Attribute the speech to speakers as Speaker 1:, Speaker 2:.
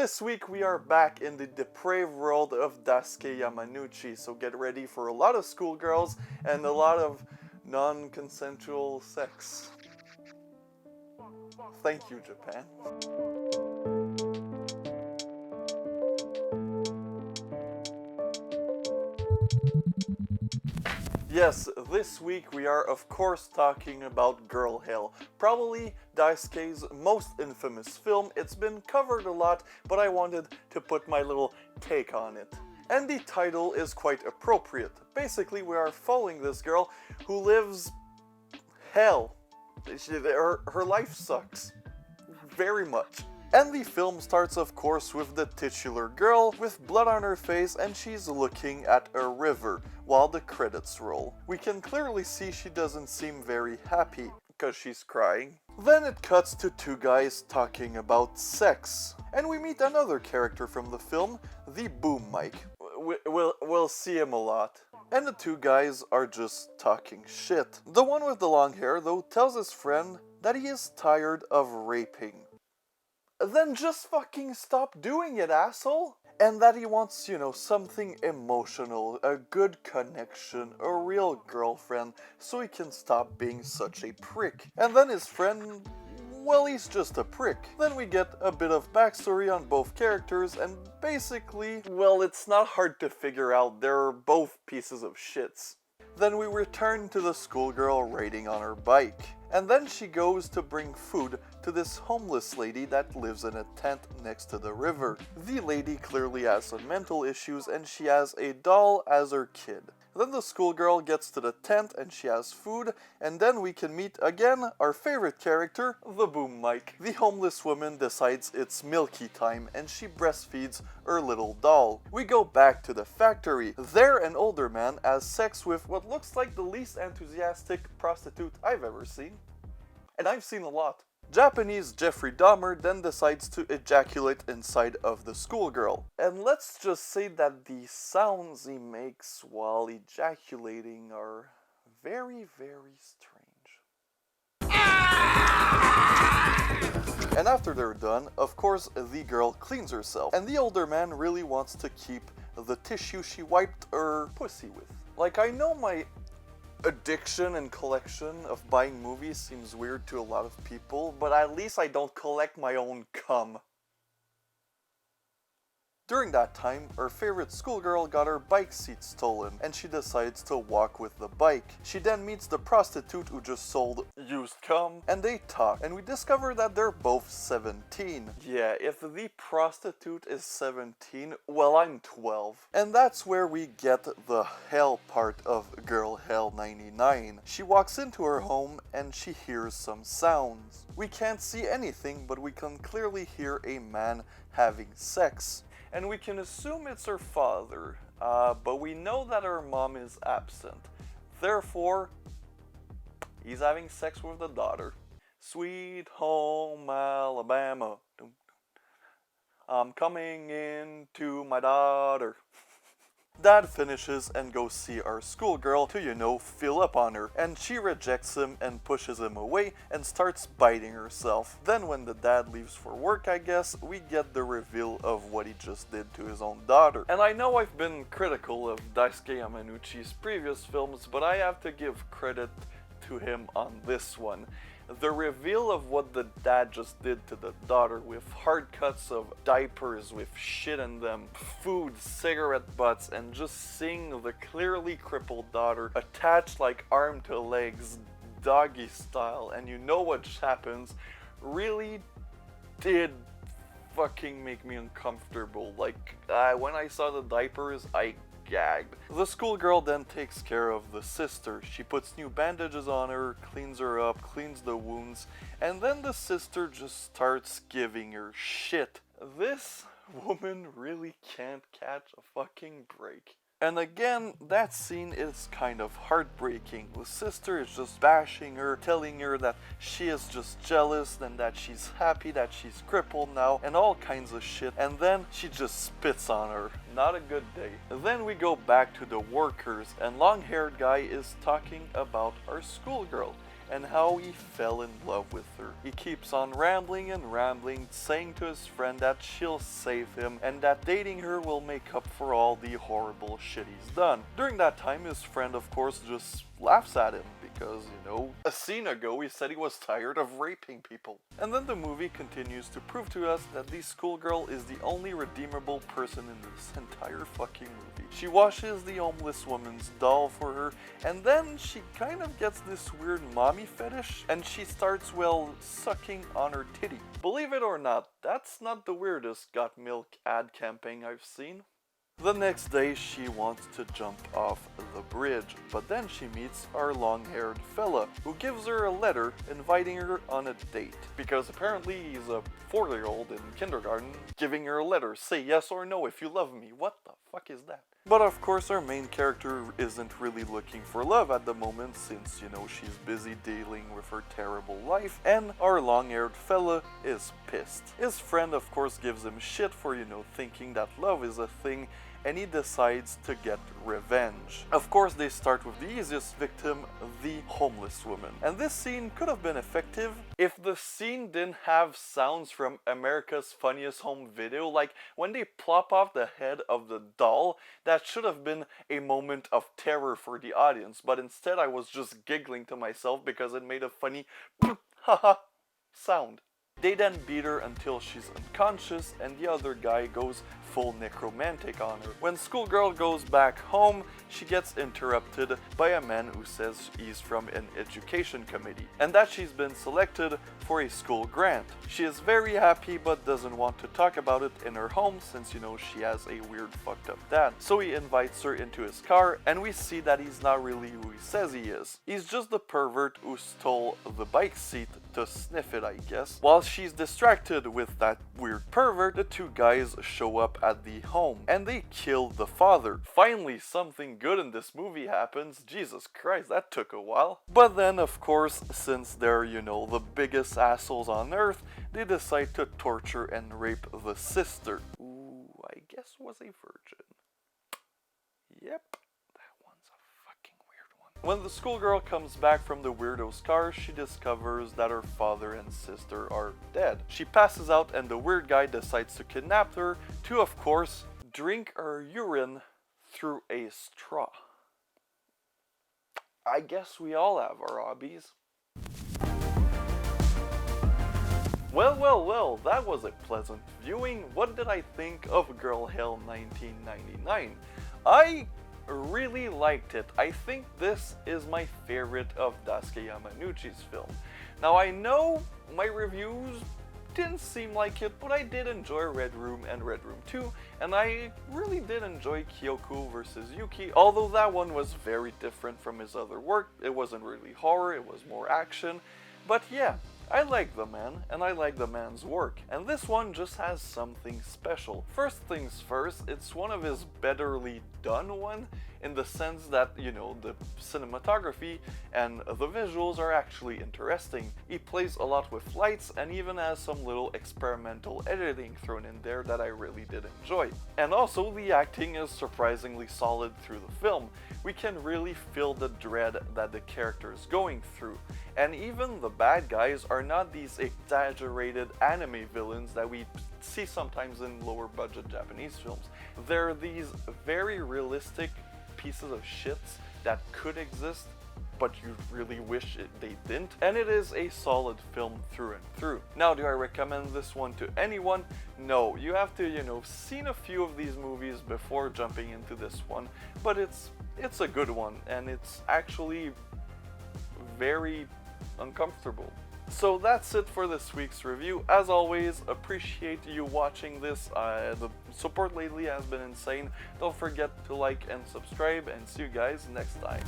Speaker 1: This week we are back in the depraved world of Daisuke Yamanouchi, so get ready for a lot of schoolgirls and a lot of non-consensual sex. Thank you, Japan. Yes, this week we are of course talking about Girl Hell, probably Daisuke's most infamous film. It's been covered a lot, but I wanted to put my little take on it. And the title is quite appropriate. Basically, we are following this girl who lives hell. Her life sucks. Very much. And the film starts of course with the titular girl with blood on her face and she's looking at a river while the credits roll. We can clearly see she doesn't seem very happy because she's crying. Then it cuts to two guys talking about sex. And we meet another character from the film, the boom mic. We'll see him a lot. And the two guys are just talking shit. The one with the long hair though tells his friend that he is tired of raping. Then just fucking stop doing it, asshole! And that he wants, something emotional, a good connection, a real girlfriend, so he can stop being such a prick. And then his friend, well, he's just a prick. Then we get a bit of backstory on both characters, and basically, well, it's not hard to figure out, they're both pieces of shits. Then we return to the schoolgirl riding on her bike. And then she goes to bring food to this homeless lady that lives in a tent next to the river. The lady clearly has some mental issues and she has a doll as her kid. Then the schoolgirl gets to the tent and she has food, and then we can meet again our favorite character, the boom mic. The homeless woman decides it's milky time and she breastfeeds her little doll. We go back to the factory. There an older man has sex with what looks like the least enthusiastic prostitute I've ever seen. And I've seen a lot. Japanese Jeffrey Dahmer then decides to ejaculate inside of the schoolgirl. And let's just say that the sounds he makes while ejaculating are very, very strange. And after they're done, of course, the girl cleans herself. And the older man really wants to keep the tissue she wiped her pussy with. Like, I know my addiction and collection of buying movies seems weird to a lot of people, but at least I don't collect my own cum. During that time, her favorite schoolgirl got her bike seat stolen, and she decides to walk with the bike. She then meets the prostitute who just sold used cum, and they talk, and we discover that they're both 17. Yeah, if the prostitute is 17, well, I'm 12. And that's where we get the hell part of Girl Hell 99. She walks into her home, and she hears some sounds. We can't see anything, but we can clearly hear a man having sex. And we can assume it's her father, but we know that her mom is absent. Therefore, he's having sex with the daughter. Sweet home Alabama, I'm coming into my daughter. Dad finishes and goes see our schoolgirl to, fill up on her, and she rejects him and pushes him away and starts biting herself. Then when the dad leaves for work, I guess, we get the reveal of what he just did to his own daughter. And I know I've been critical of Daisuke Yamanouchi's previous films, but I have to give credit to him on this one. The reveal of what the dad just did to the daughter, with hard cuts of diapers with shit in them, food, cigarette butts, and just seeing the clearly crippled daughter attached like arm to legs, doggy style, and you know what happens, really did fucking make me uncomfortable. Like, when I saw the diapers, I gagged. The schoolgirl then takes care of the sister. She puts new bandages on her, cleans her up, cleans the wounds, and then the sister just starts giving her shit. This woman really can't catch a fucking break. And again, that scene is kind of heartbreaking. The sister is just bashing her, telling her that she is just jealous and that she's happy that she's crippled now and all kinds of shit. And then she just spits on her. Not a good day. Then we go back to the workers and long-haired guy is talking about our schoolgirl. and how he fell in love with her. He keeps on rambling and rambling, saying to his friend that she'll save him and that dating her will make up for all the horrible shit he's done. During that time, his friend of course just laughs at him because, you know, a scene ago he said he was tired of raping people. And then the movie continues to prove to us that the schoolgirl is the only redeemable person in this entire fucking movie. She washes the homeless woman's doll for her, and then she kind of gets this weird mommy fetish, and she starts, well, sucking on her titty. Believe it or not, that's not the weirdest got milk ad campaign I've seen. The next day she wants to jump off the bridge, but then she meets our long-haired fella who gives her a letter inviting her on a date. Because apparently he's a 4-year-old in kindergarten giving her a letter, say yes or no if you love me. What the fuck is that? But of course our main character isn't really looking for love at the moment since, you know, she's busy dealing with her terrible life, and our long-haired fella is pissed. His friend of course gives him shit for, you know, thinking that love is a thing, and he decides to get revenge. Of course they start with the easiest victim, the homeless woman. And this scene could have been effective if the scene didn't have sounds from America's Funniest Home Video, like when they plop off the head of the doll. That should have been a moment of terror for the audience, but instead I was just giggling to myself because it made a funny haha sound. They then beat her until she's unconscious, and the other guy goes full necromantic on her. When schoolgirl goes back home, she gets interrupted by a man who says he's from an education committee and that she's been selected for a school grant. She is very happy but doesn't want to talk about it in her home since, you know, she has a weird fucked up dad. So he invites her into his car, and we see that he's not really who he says he is. He's just the pervert who stole the bike seat to sniff it, I guess. While she's distracted with that weird pervert, the two guys show up at the home and they kill the father. Finally, something good in this movie happens. Jesus Christ, that took a while. But then, of course, since they're, you know, the biggest assholes on earth, they decide to torture and rape the sister, who I guess was a virgin. Yep. When the schoolgirl comes back from the weirdo's car, she discovers that her father and sister are dead. She passes out and the weird guy decides to kidnap her to, of course, drink her urine through a straw. I guess we all have our hobbies. Well, that was a pleasant viewing. What did I think of Girl Hell 1999? I really liked it. I think this is my favorite of Daisuke Yamanouchi's film. Now I know my reviews didn't seem like it, but I did enjoy Red Room and Red Room 2, and I really did enjoy Kyoko vs. Yuki, although that one was very different from his other work. It wasn't really horror, it was more action, but yeah. I like the man, and I like the man's work, and this one just has something special. First things first, it's one of his betterly done one, in the sense that, you know, the cinematography and the visuals are actually interesting. He plays a lot with lights and even has some little experimental editing thrown in there that I really did enjoy. And also the acting is surprisingly solid through the film. We can really feel the dread that the character is going through. And even the bad guys are not these exaggerated anime villains that we see sometimes in lower budget Japanese films. They're these very realistic pieces of shits that could exist, but you really wish they didn't. And it is a solid film through and through. Now, do I recommend this one to anyone? No, you have to, you know, seen a few of these movies before jumping into this one, but it's a good one, and it's actually very uncomfortable. So that's it for this week's review. As always, appreciate you watching this. The support lately has been insane. Don't forget to like and subscribe, and see you guys next time.